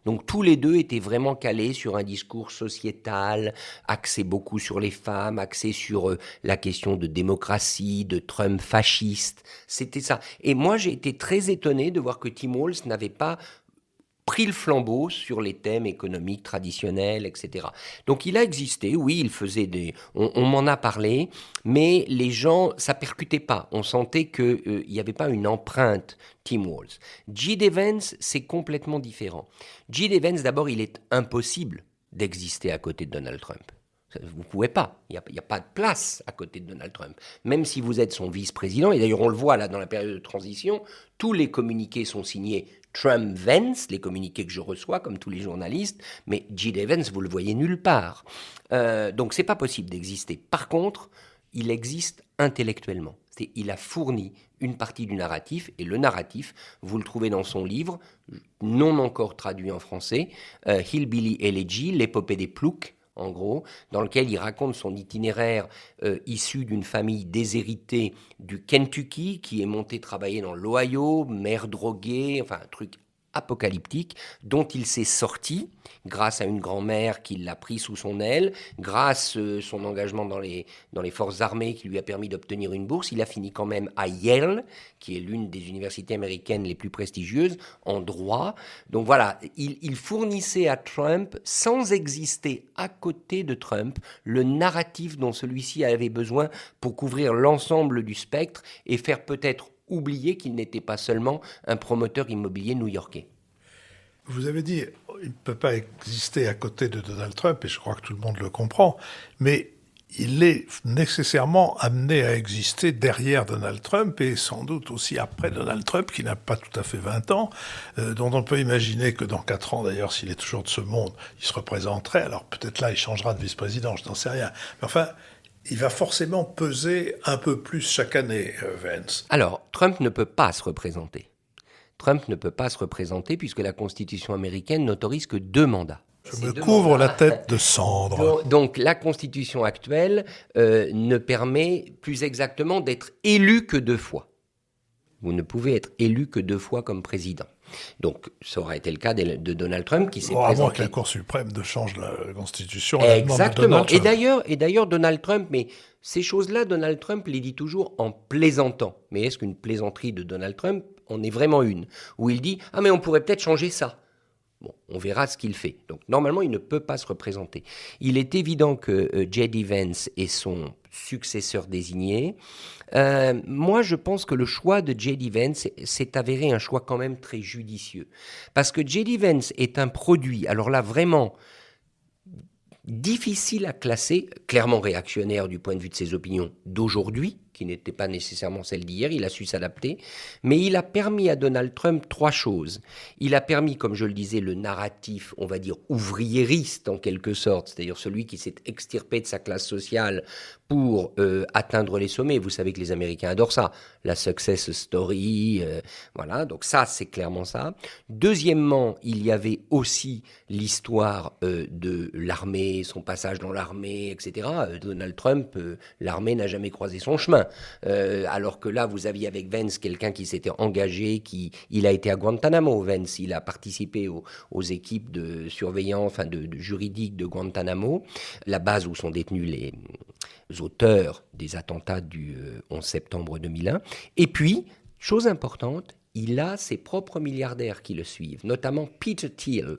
Donc tous les deux étaient vraiment calés sur un discours sociétal, axé beaucoup sur les femmes, axé sur la question de démocratie, de Trump fasciste. C'était ça. Et moi, j'ai été très étonné de voir que Tim Walz n'avait pas pris le flambeau sur les thèmes économiques traditionnels, etc. Donc il a existé, oui, il faisait des... On m'en a parlé, mais les gens, ça percutait pas. On sentait qu'il n'y avait pas une empreinte Tim Walz. J.D. Vance, c'est complètement différent. J.D. Vance, d'abord, il est impossible d'exister à côté de Donald Trump. Vous ne pouvez pas. Il n'y a pas de place à côté de Donald Trump. Même si vous êtes son vice-président, et d'ailleurs on le voit là dans la période de transition, tous les communiqués sont signés Trump-Vance, les communiqués que je reçois, comme tous les journalistes, mais J.D. Vance, vous le voyez nulle part. Donc c'est pas possible d'exister. Par contre, il existe intellectuellement. Il a fourni une partie du narratif, et le narratif, vous le trouvez dans son livre, non encore traduit en français, Hillbilly Elegy, l'épopée des ploucs, en gros, dans lequel il raconte son itinéraire issu d'une famille déshéritée du Kentucky, qui est montée travailler dans l'Ohio, mère droguée, enfin un truc apocalyptique, dont il s'est sorti grâce à une grand-mère qui l'a pris sous son aile, grâce à son engagement dans les forces armées qui lui a permis d'obtenir une bourse. Il a fini quand même à Yale, qui est l'une des universités américaines les plus prestigieuses, en droit. Donc voilà, il fournissait à Trump, sans exister à côté de Trump, le narratif dont celui-ci avait besoin pour couvrir l'ensemble du spectre et faire peut-être oublier qu'il n'était pas seulement un promoteur immobilier new-yorkais. Vous avez dit, il ne peut pas exister à côté de Donald Trump, et je crois que tout le monde le comprend, mais il est nécessairement amené à exister derrière Donald Trump, et sans doute aussi après Donald Trump, qui n'a pas tout à fait 20 ans, dont on peut imaginer que dans 4 ans, d'ailleurs, s'il est toujours de ce monde, il se représenterait. Alors peut-être là, il changera de vice-président, je n'en sais rien. Mais enfin, il va forcément peser un peu plus chaque année, Vance. Alors, Trump ne peut pas se représenter. Trump ne peut pas se représenter puisque la Constitution américaine n'autorise que 2 mandats. Je me couvre la tête de cendres. Donc la Constitution actuelle ne permet plus exactement d'être élu que 2 fois. Vous ne pouvez être élu que 2 fois comme président. Donc, ça aurait été le cas de Donald Trump qui s'est présenté. À moins que la Cour suprême ne change la Constitution. Exactement. Et d'ailleurs, Donald Trump, mais ces choses-là, Donald Trump les dit toujours en plaisantant. Mais est-ce qu'une plaisanterie de Donald Trump en est vraiment une? Où il dit « Ah, mais on pourrait peut-être changer ça ». Bon, on verra ce qu'il fait. Donc, normalement, il ne peut pas se représenter. Il est évident que J.D. Vance est son successeur désigné. Moi, je pense que le choix de J.D. Vance s'est avéré un choix quand même très judicieux. Parce que J.D. Vance est un produit, alors là, vraiment difficile à classer, clairement réactionnaire du point de vue de ses opinions d'aujourd'hui, qui n'étaient pas nécessairement celles d'hier, il a su s'adapter, mais il a permis à Donald Trump 3 choses. Il a permis, comme je le disais, le narratif, on va dire, ouvriériste en quelque sorte, c'est-à-dire celui qui s'est extirpé de sa classe sociale pour atteindre les sommets. Vous savez que les Américains adorent ça, la success story, voilà, donc ça, c'est clairement ça. Deuxièmement, il y avait aussi l'histoire de l'armée, son passage dans l'armée, etc. Donald Trump, l'armée n'a jamais croisé son chemin. Alors que là, vous aviez avec Vance quelqu'un qui s'était engagé, il a été à Guantanamo, Vance, il a participé aux équipes de surveillance, enfin de juridiques de Guantanamo, la base où sont détenus les auteurs des attentats du 11 septembre 2001. Et puis, chose importante, il a ses propres milliardaires qui le suivent, notamment Peter Thiel.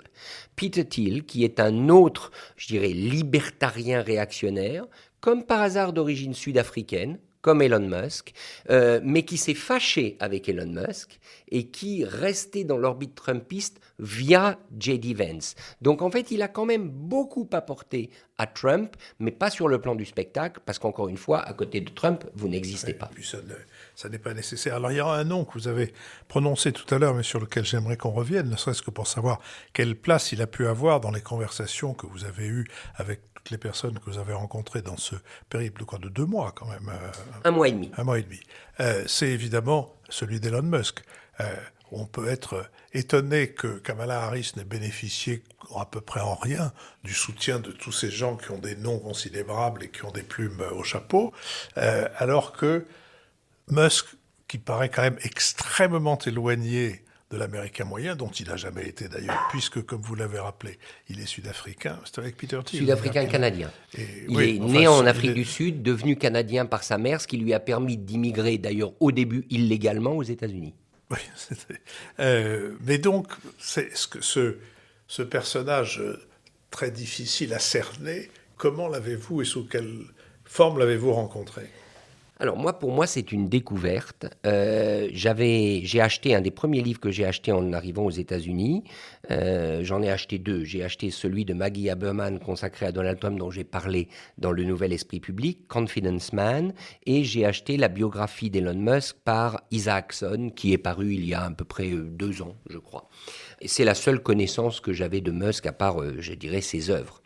Peter Thiel, qui est un autre, je dirais, libertarien réactionnaire, comme par hasard d'origine sud-africaine, comme Elon Musk, mais qui s'est fâché avec Elon Musk et qui restait dans l'orbite trumpiste via J.D. Vance. Donc en fait, il a quand même beaucoup apporté à Trump, mais pas sur le plan du spectacle, parce qu'encore une fois, à côté de Trump, vous n'existez pas. Et puis ça n'est pas nécessaire. Alors il y aura un nom que vous avez prononcé tout à l'heure, mais sur lequel j'aimerais qu'on revienne, ne serait-ce que pour savoir quelle place il a pu avoir dans les conversations que vous avez eues avec toutes les personnes que vous avez rencontrées dans ce périple de 2 mois quand même. 1 mois et demi. 1 mois et demi. C'est évidemment celui d'Elon Musk. On peut être étonné que Kamala Harris n'ait bénéficié à peu près en rien du soutien de tous ces gens qui ont des noms considérables et qui ont des plumes au chapeau, alors que Musk, qui paraît quand même extrêmement éloigné de l'Américain moyen, dont il n'a jamais été d'ailleurs, puisque, comme vous l'avez rappelé, il est sud-africain. C'est avec Peter Thiel. Sud-africain-canadien. Il est né en Afrique du Sud, devenu canadien par sa mère, ce qui lui a permis d'immigrer d'ailleurs au début illégalement aux États-Unis. Oui, mais donc, c'est ce personnage très difficile à cerner, comment l'avez-vous et sous quelle forme l'avez-vous rencontré ? Alors pour moi, c'est une découverte. J'ai acheté un des premiers livres que j'ai acheté en arrivant aux États-Unis. J'en ai acheté 2. J'ai acheté celui de Maggie Haberman consacré à Donald Trump dont j'ai parlé dans le Nouvel Esprit Public, Confidence Man, et j'ai acheté la biographie d'Elon Musk par Isaacson qui est paru il y a à peu près 2 ans, je crois. Et c'est la seule connaissance que j'avais de Musk à part, je dirais, ses œuvres.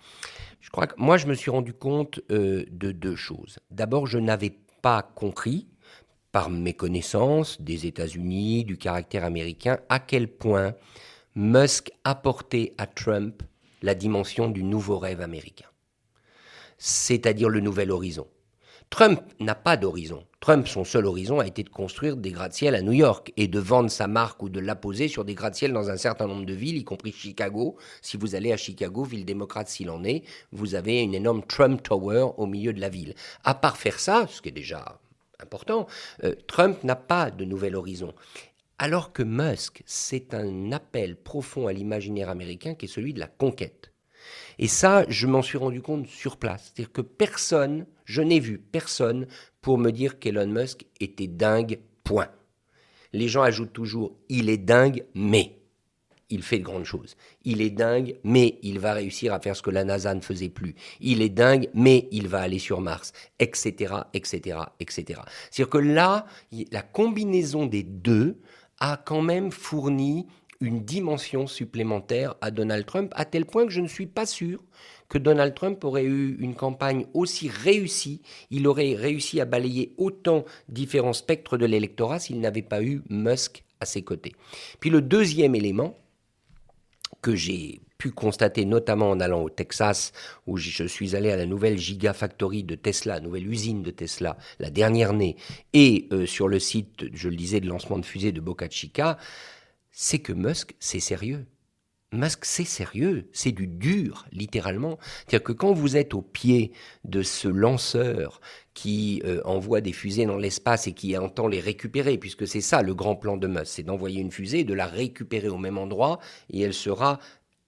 Je crois que moi, je me suis rendu compte de 2 choses. D'abord, je n'avais pas compris, par mes connaissances des États-Unis, du caractère américain, à quel point Musk apportait à Trump la dimension du nouveau rêve américain, c'est-à-dire le nouvel horizon. Trump n'a pas d'horizon. Trump, son seul horizon a été de construire des gratte-ciel à New York et de vendre sa marque ou de l'apposer sur des gratte-ciel dans un certain nombre de villes, y compris Chicago. Si vous allez à Chicago, ville démocrate s'il en est, vous avez une énorme Trump Tower au milieu de la ville. À part faire ça, ce qui est déjà important, Trump n'a pas de nouvel horizon. Alors que Musk, c'est un appel profond à l'imaginaire américain qui est celui de la conquête. Et ça, je m'en suis rendu compte sur place. C'est-à-dire que je n'ai vu personne pour me dire qu'Elon Musk était dingue, point. Les gens ajoutent toujours « il est dingue, mais ». Il fait de grandes choses. Il est dingue, mais il va réussir à faire ce que la NASA ne faisait plus. Il est dingue, mais il va aller sur Mars, etc., etc., etc. C'est-à-dire que là, la combinaison des 2 a quand même fourni une dimension supplémentaire à Donald Trump, à tel point que je ne suis pas sûr que Donald Trump aurait eu une campagne aussi réussie, il aurait réussi à balayer autant différents spectres de l'électorat s'il n'avait pas eu Musk à ses côtés. Puis le deuxième élément que j'ai pu constater notamment en allant au Texas, où je suis allé à la nouvelle Gigafactory de Tesla, nouvelle usine de Tesla, la dernière née, et sur le site, je le disais, de lancement de fusée de Boca Chica, c'est que Musk, c'est sérieux. Musk, c'est sérieux, c'est du dur, littéralement. C'est-à-dire que quand vous êtes au pied de ce lanceur qui envoie des fusées dans l'espace et qui entend les récupérer, puisque c'est ça le grand plan de Musk, c'est d'envoyer une fusée et de la récupérer au même endroit, et elle sera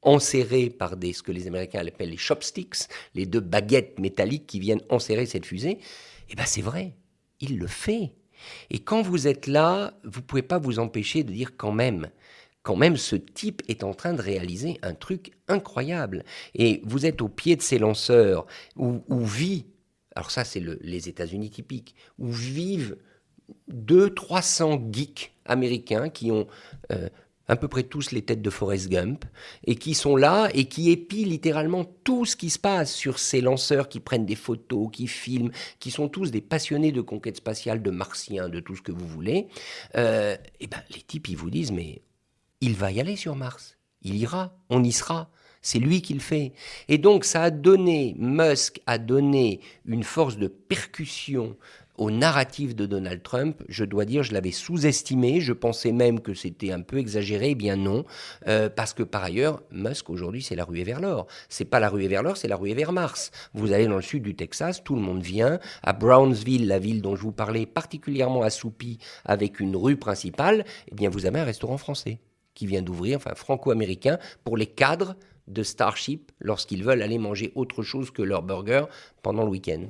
enserrée par ce que les Américains appellent les chopsticks, les 2 baguettes métalliques qui viennent enserrer cette fusée. Eh bien, c'est vrai, il le fait. Et quand vous êtes là, vous ne pouvez pas vous empêcher de dire quand même, ce type est en train de réaliser un truc incroyable. Et vous êtes au pied de ces lanceurs où vit, alors ça c'est les États-Unis typiques, où vivent 200-300 geeks américains qui ont à peu près tous les têtes de Forrest Gump, et qui sont là et qui épient littéralement tout ce qui se passe sur ces lanceurs qui prennent des photos, qui filment, qui sont tous des passionnés de conquête spatiale, de martiens, de tout ce que vous voulez. Et ben, les types, ils vous disent, mais il va y aller sur Mars, il ira, on y sera. C'est lui qui le fait. Et donc, Musk a donné une force de percussion au narratif de Donald Trump. Je dois dire, je l'avais sous-estimé. Je pensais même que c'était un peu exagéré. Eh bien non, parce que par ailleurs, Musk, aujourd'hui, c'est la ruée vers l'or. C'est pas la ruée vers l'or, c'est la ruée vers Mars. Vous allez dans le sud du Texas, tout le monde vient. À Brownsville, la ville dont je vous parlais, particulièrement assoupie, avec une rue principale, eh bien, vous avez un restaurant français qui vient d'ouvrir, enfin franco-américain, pour les cadres de Starship lorsqu'ils veulent aller manger autre chose que leur burger pendant le week-end.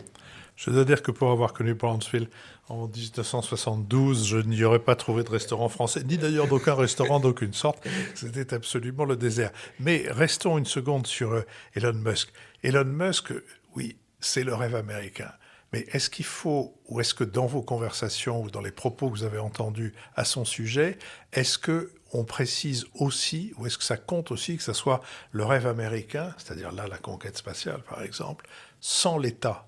Je dois dire que pour avoir connu Brownsville en 1972, je n'y aurais pas trouvé de restaurant français, ni d'ailleurs d'aucun restaurant d'aucune sorte. C'était absolument le désert. Mais restons une seconde sur Elon Musk. Elon Musk, oui, c'est le rêve américain. Mais est-ce qu'il faut, ou est-ce que dans vos conversations ou dans les propos que vous avez entendus à son sujet, est-ce qu'on précise aussi, ou est-ce que ça compte aussi que ça soit le rêve américain, c'est-à-dire là la conquête spatiale par exemple, sans l'État,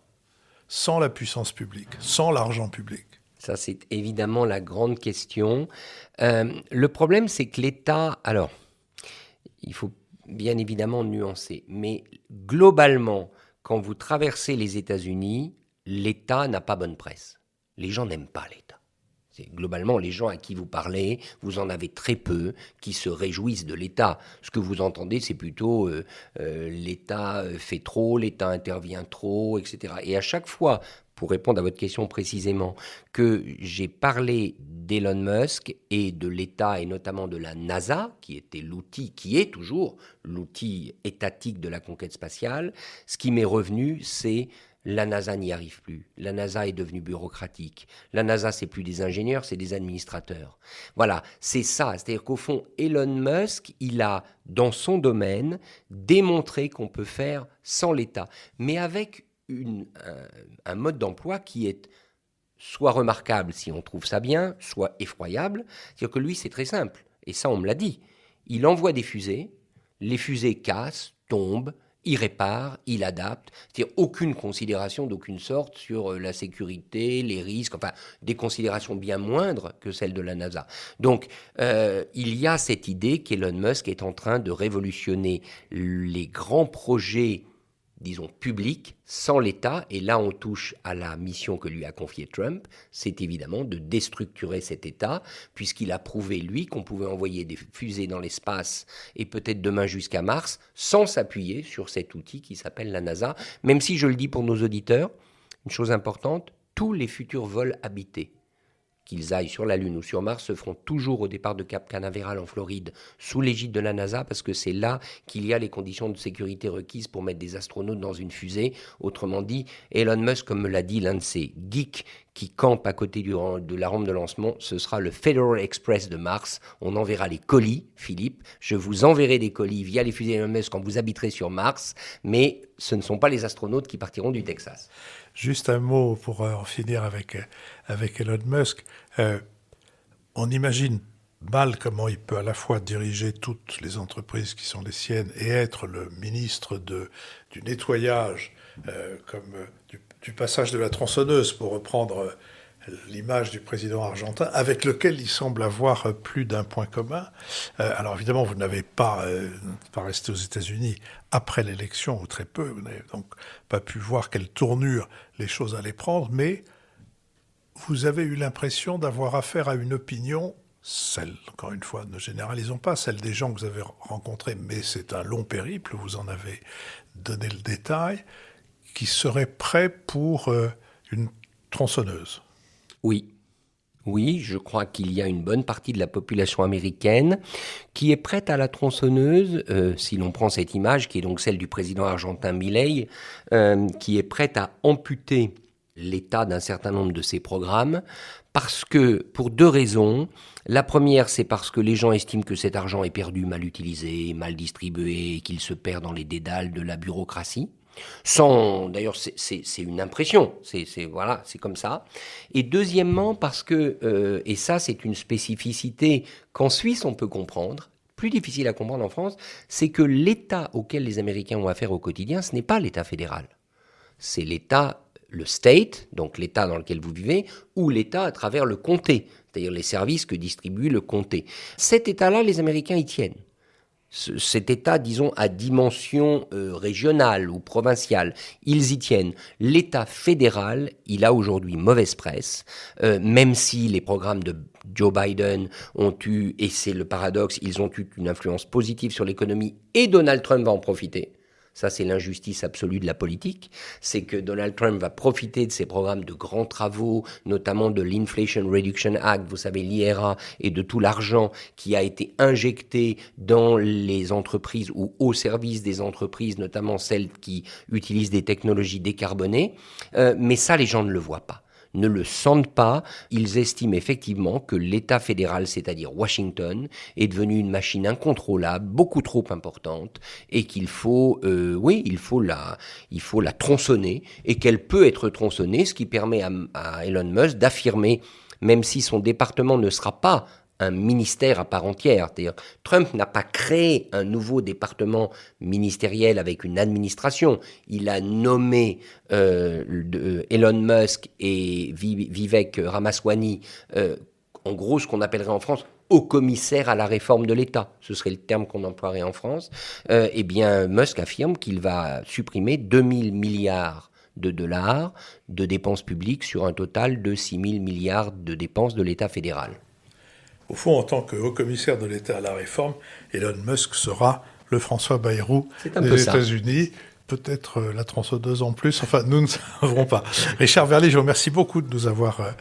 sans la puissance publique, sans l'argent public? Ça, c'est évidemment la grande question. Le problème, c'est que l'État... Alors, il faut bien évidemment nuancer, mais globalement, quand vous traversez les États-Unis, l'État n'a pas bonne presse. Les gens n'aiment pas l'État. Globalement, les gens à qui vous parlez, vous en avez très peu qui se réjouissent de l'État. Ce que vous entendez, c'est plutôt l'État fait trop, l'État intervient trop, etc. Et à chaque fois, pour répondre à votre question précisément, que j'ai parlé d'Elon Musk et de l'État, et notamment de la NASA, qui était l'outil, qui est toujours l'outil étatique de la conquête spatiale, ce qui m'est revenu, c'est... La NASA n'y arrive plus. La NASA est devenue bureaucratique. La NASA, c'est plus des ingénieurs, c'est des administrateurs. Voilà, c'est ça. C'est-à-dire qu'au fond, Elon Musk, il a, dans son domaine, démontré qu'on peut faire sans l'État, mais avec un mode d'emploi qui est soit remarquable, si on trouve ça bien, soit effroyable. C'est-à-dire que lui, c'est très simple. Et ça, on me l'a dit. Il envoie des fusées, les fusées cassent, tombent, il répare, il adapte, c'est-à-dire aucune considération d'aucune sorte sur la sécurité, les risques, enfin des considérations bien moindres que celles de la NASA. Donc il y a cette idée qu'Elon Musk est en train de révolutionner les grands projets, disons, publics, sans l'État, et là on touche à la mission que lui a confiée Trump, c'est évidemment de déstructurer cet État, puisqu'il a prouvé, lui, qu'on pouvait envoyer des fusées dans l'espace, et peut-être demain jusqu'à Mars, sans s'appuyer sur cet outil qui s'appelle la NASA, même si, je le dis pour nos auditeurs, une chose importante, tous les futurs vols habités, qu'ils aillent sur la Lune ou sur Mars, se feront toujours au départ de Cap Canaveral en Floride, sous l'égide de la NASA, parce que c'est là qu'il y a les conditions de sécurité requises pour mettre des astronautes dans une fusée. Autrement dit, Elon Musk, comme me l'a dit l'un de ces geeks qui campe à côté de la rampe de lancement, ce sera le Federal Express de Mars. On enverra les colis, Philippe. Je vous enverrai des colis via les fusées Elon Musk quand vous habiterez sur Mars, mais ce ne sont pas les astronautes qui partiront du Texas. Juste un mot pour en finir avec Elon Musk. On imagine mal comment il peut à la fois diriger toutes les entreprises qui sont les siennes et être le ministre du nettoyage, du passage de la tronçonneuse, pour reprendre l'image du président argentin, avec lequel il semble avoir plus d'un point commun. Alors évidemment, vous n'avez pas resté aux États-Unis après l'élection, ou très peu, vous n'avez donc pas pu voir quelle tournure les choses allaient prendre, mais vous avez eu l'impression d'avoir affaire à une opinion, celle, encore une fois, ne généralisons pas, celle des gens que vous avez rencontrés, mais c'est un long périple, vous en avez donné le détail, qui serait prêt pour une tronçonneuse. Oui, je crois qu'il y a une bonne partie de la population américaine qui est prête à la tronçonneuse, si l'on prend cette image, qui est donc celle du président argentin Milei, qui est prête à amputer l'État d'un certain nombre de ses programmes, parce que, pour deux raisons. La première, c'est parce que les gens estiment que cet argent est perdu, mal utilisé, mal distribué, et qu'il se perd dans les dédales de la bureaucratie. D'ailleurs, c'est une impression, voilà, c'est comme ça. Et deuxièmement, parce que, et ça c'est une spécificité qu'en Suisse on peut comprendre, plus difficile à comprendre en France, c'est que l'État auquel les Américains ont affaire au quotidien, ce n'est pas l'État fédéral. C'est l'État, le state, donc l'État dans lequel vous vivez, ou l'État à travers le comté, c'est-à-dire les services que distribue le comté. Cet État-là, les Américains y tiennent. Cet État, disons, à dimension régionale ou provinciale, ils y tiennent. L'État fédéral, il a aujourd'hui mauvaise presse, même si les programmes de Joe Biden ont eu, et c'est le paradoxe, ils ont eu une influence positive sur l'économie, et Donald Trump va en profiter. Ça, c'est l'injustice absolue de la politique. C'est que Donald Trump va profiter de ces programmes de grands travaux, notamment de l'Inflation Reduction Act, vous savez, l'IRA, et de tout l'argent qui a été injecté dans les entreprises ou au service des entreprises, notamment celles qui utilisent des technologies décarbonées. Mais ça, les gens ne le voient pas, ne le sentent pas. Ils estiment effectivement que l'État fédéral, c'est-à-dire Washington, est devenu une machine incontrôlable, beaucoup trop importante, et qu'il faut, il faut la tronçonner, et qu'elle peut être tronçonnée, ce qui permet à Elon Musk d'affirmer, même si son département ne sera pas un ministère à part entière. C'est-à-dire, Trump n'a pas créé un nouveau département ministériel avec une administration. Il a nommé Elon Musk et Vivek Ramaswamy, en gros ce qu'on appellerait en France haut commissaire à la réforme de l'État. Ce serait le terme qu'on emploierait en France. Eh bien, Musk affirme qu'il va supprimer 2000 milliards de dollars de dépenses publiques sur un total de 6 000 milliards de dépenses de l'État fédéral. Au fond, en tant que haut-commissaire de l'État à la réforme, Elon Musk sera le François Bayrou des États-Unis. Peut-être la tronçonneuse en plus. Enfin, nous ne savons pas. Richard Verly, je vous remercie beaucoup de nous avoir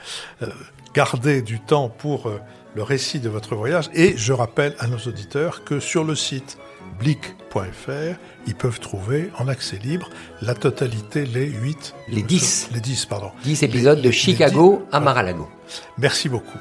gardé du temps pour le récit de votre voyage. Et je rappelle à nos auditeurs que sur le site blick.fr, ils peuvent trouver en accès libre la totalité, les 10 épisodes de Chicago à Mar-a-Lago. Merci beaucoup.